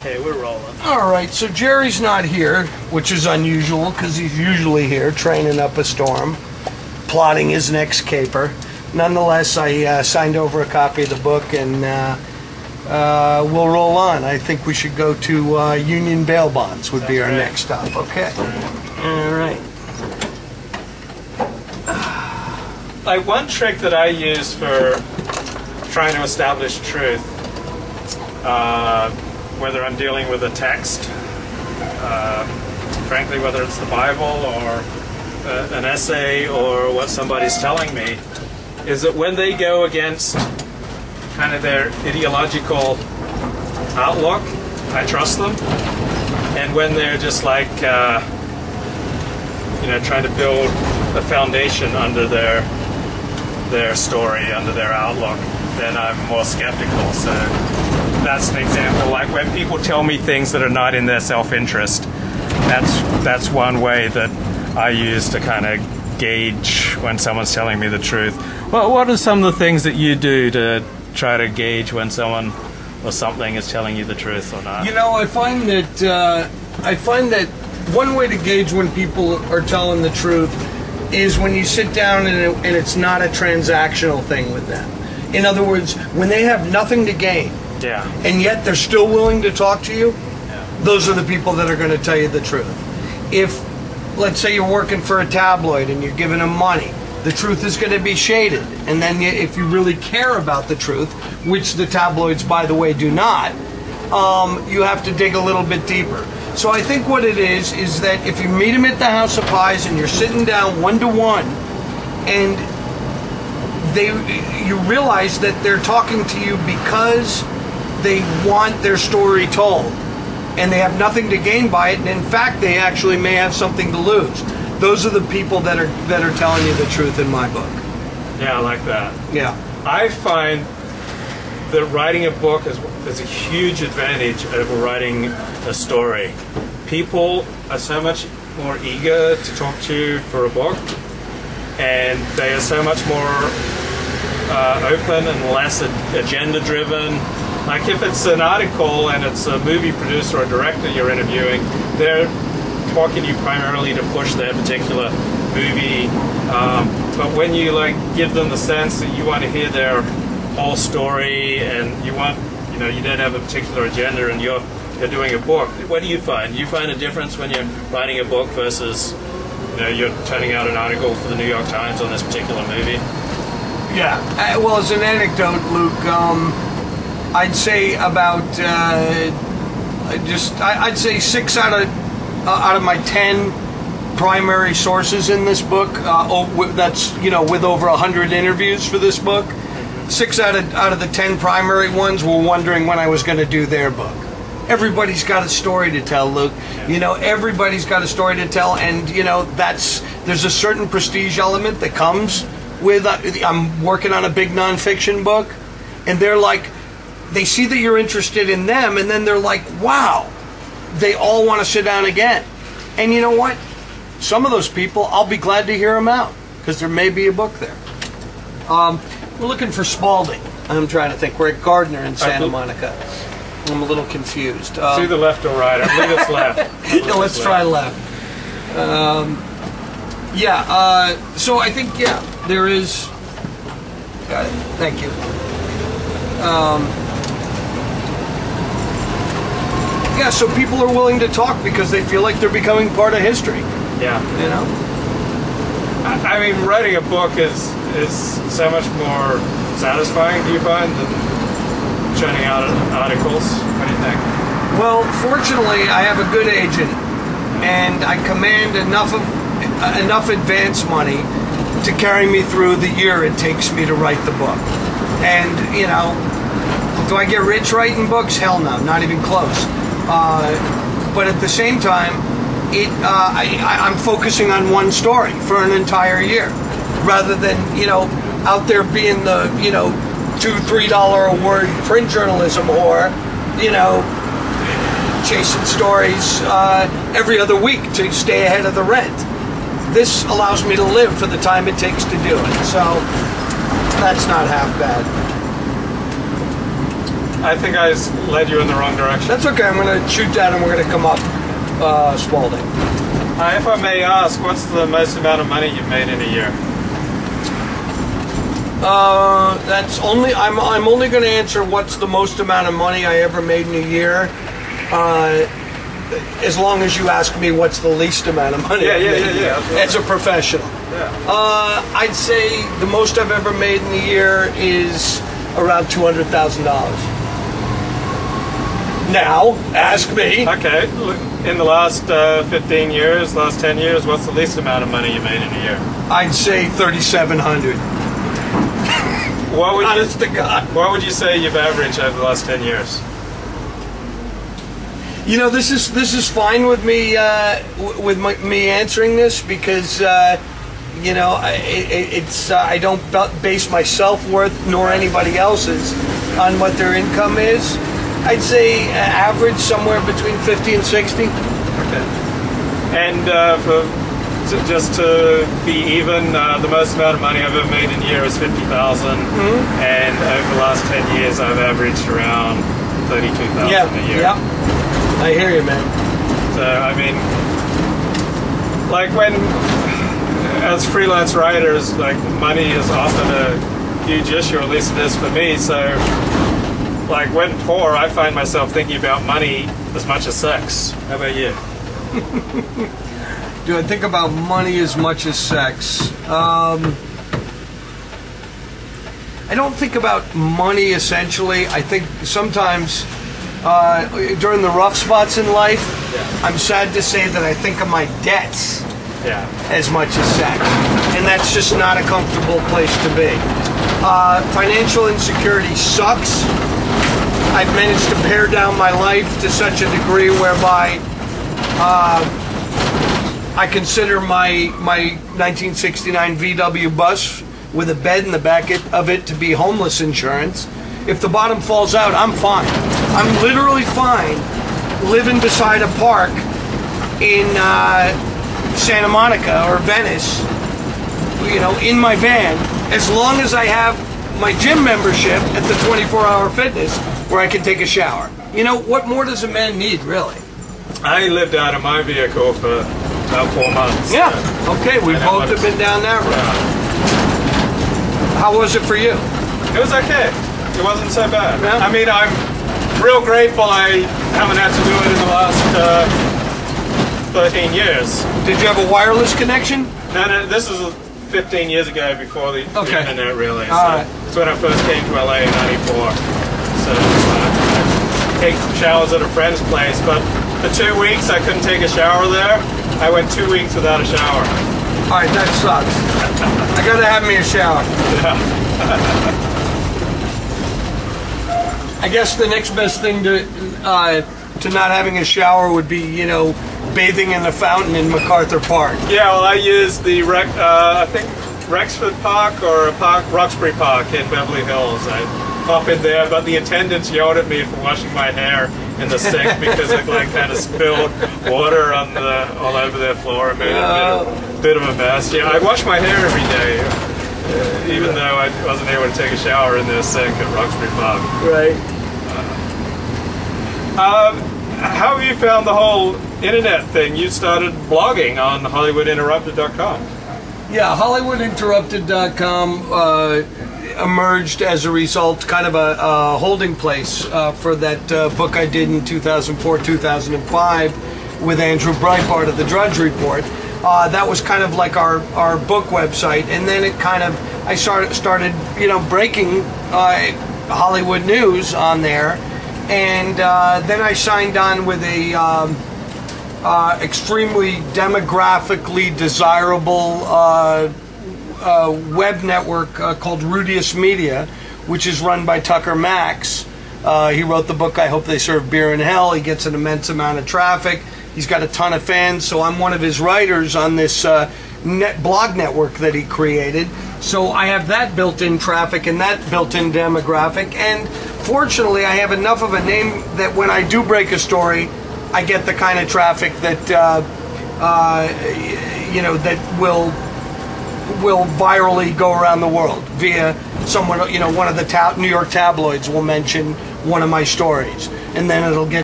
Okay, we're rolling. All right, so Jerry's not here, which is unusual because he's usually here training up a storm, plotting his next caper. Nonetheless, I signed over a copy of the book, and we'll roll on. I think we should go to Union Bail Bonds would be our next stop, okay? All right. Like, one trick that I use for trying to establish truth, whether I'm dealing with a text, frankly, whether it's the Bible or an essay or what somebody's telling me, is that when they go against kind of their ideological outlook, I trust them. And when they're just like, trying to build a foundation under their story, under their outlook, then I'm more skeptical. So that's an example. Like when people tell me things that are not in their self-interest, that's one way that I use to kind of gauge when someone's telling me the truth. Well, what are some of the things that you do to try to gauge when someone or something is telling you the truth or not? You know, I find that one way to gauge when people are telling the truth is when you sit down and it's not a transactional thing with them. In other words, when they have nothing to gain, yeah, and yet they're still willing to talk to you, yeah, those are the people that are going to tell you the truth. If, let's say you're working for a tabloid and you're giving them money, the truth is going to be shaded. And then if you really care about the truth, which the tabloids, by the way, do not, you have to dig a little bit deeper. So I think what it is that if you meet them at the House of Pies and you're sitting down one-to-one and you realize that they're talking to you because they want their story told and they have nothing to gain by it, and in fact they actually may have something to lose. Those are the people that are telling you the truth in my book. Yeah, I like that. Yeah. I find that writing a book is a huge advantage over writing a story. People are so much more eager to talk to you for a book, and they are so much more open and less agenda-driven. Like if it's an article and it's a movie producer or director you're interviewing, they're talking to you primarily to push their particular movie. But when you give them the sense that you want to hear their whole story and you don't have a particular agenda and you're doing a book, what do you find? You find a difference when you're writing a book versus you're turning out an article for the New York Times on this particular movie? Yeah. Well, as an anecdote, Luke, I'd say about I'd say 6 out of my 10 primary sources in this book. That's with over 100 interviews for this book. 6 out of the 10 primary ones were wondering when I was going to do their book. Everybody's got a story to tell, Luke. Everybody's got a story to tell, and there's a certain prestige element that comes with. I'm working on a big nonfiction book, and they see that you're interested in them, and then they're like, wow, they all want to sit down again. And you know what? Some of those people, I'll be glad to hear them out, because there may be a book there. We're looking for Spalding. I'm trying to think. We're at Gardner in Santa Monica. I'm a little confused. It's either left or right. I believe it's left. Yeah, let's try left. So I think, there is... Got it. Thank you. So people are willing to talk because they feel like they're becoming part of history. Yeah. I mean, writing a book is so much more satisfying, do you find, than churning out articles? What do you think? Well, fortunately, I have a good agent, and I command enough advance money to carry me through the year it takes me to write the book. And, do I get rich writing books? Hell no, not even close. But at the same time, I'm focusing on one story for an entire year, rather than out there being the $2-3 a word print journalism whore, chasing stories every other week to stay ahead of the rent. This allows me to live for the time it takes to do it, so that's not half bad. I think I led you in the wrong direction. That's okay. I'm going to shoot that, and we're going to come up Spalding. If I may ask, what's the most amount of money you've made in a year? That's only. I'm only going to answer what's the most amount of money I ever made in a year. As long as you ask me what's the least amount of money I've made as a professional. Yeah. I'd say the most I've ever made in a year is around $200,000. Now, ask me. Okay. In the last 15 years, last 10 years, what's the least amount of money you made in a year? I'd say $3,700. Honest to God. What would you say you've averaged over the last 10 years? You know, this is fine with me me answering this because you know I don't base my self-worth nor anybody else's on what their income is. I'd say average somewhere between 50 and 60. Okay. And just to be even, the most amount of money I've ever made in a year is $50,000, and over the last 10 years I've averaged around $32,000 a year. Yeah. I hear you, man. So, I mean, like as freelance writers, like money is often a huge issue, or at least it is for me. So, like when poor, I find myself thinking about money as much as sex. How about you? Do I think about money as much as sex? I don't think about money essentially. I think sometimes during the rough spots in life, I'm sad to say that I think of my debts as much as sex. And that's just not a comfortable place to be. Financial insecurity sucks. I've managed to pare down my life to such a degree whereby I consider my 1969 VW bus with a bed in the back of it to be homeless insurance. If the bottom falls out, I'm fine. I'm literally fine living beside a park in Santa Monica or Venice, you know, in my van, as long as I have my gym membership at the 24-hour fitness where I can take a shower. You know, what more does a man need, really? I lived out of my vehicle for about 4 months. Yeah. Okay, we both have been down that road. Yeah. How was it for you? It was okay. It wasn't so bad. Yeah. I mean, I'm real grateful I haven't had to do it in the last 13 years. Did you have a wireless connection? No, this is 15 years ago before the internet, really. So All right. it's when I first came to LA in '94. So I take showers at a friend's place, but for 2 weeks I couldn't take a shower there. I went 2 weeks without a shower. All right, that sucks. I gotta have me a shower. Yeah. I guess the next best thing to not having a shower would be, you know, bathing in the fountain in MacArthur Park. Yeah, well, I used the I think Rexford Park or Roxbury Park in Beverly Hills. I pop in there, but the attendants yelled at me for washing my hair in the sink because it like kind of spilled water on all over their floor and made a bit of a mess. Yeah, I wash my hair every day, even though I wasn't able to take a shower in their sink at Roxbury Park. Right. How have you found the whole internet thing? You started blogging on HollywoodInterrupted.com. Yeah, HollywoodInterrupted.com emerged as a result, kind of a holding place for that book I did in 2004-2005 with Andrew Breitbart of the Drudge Report. That was kind of like our book website, and then it kind of I started you know, breaking Hollywood news on there, and then I signed on with a extremely demographically desirable web network called Rudius Media, which is run by Tucker Max. He wrote the book I Hope They Serve Beer in Hell. He gets an immense amount of traffic. He's got a ton of fans, so I'm one of his writers on this blog network that he created. So I have that built-in traffic and that built-in demographic, and fortunately I have enough of a name that when I do break a story, I get the kind of traffic that you know, that will virally go around the world via someone, you know, one of the New York tabloids will mention one of my stories, and then it'll get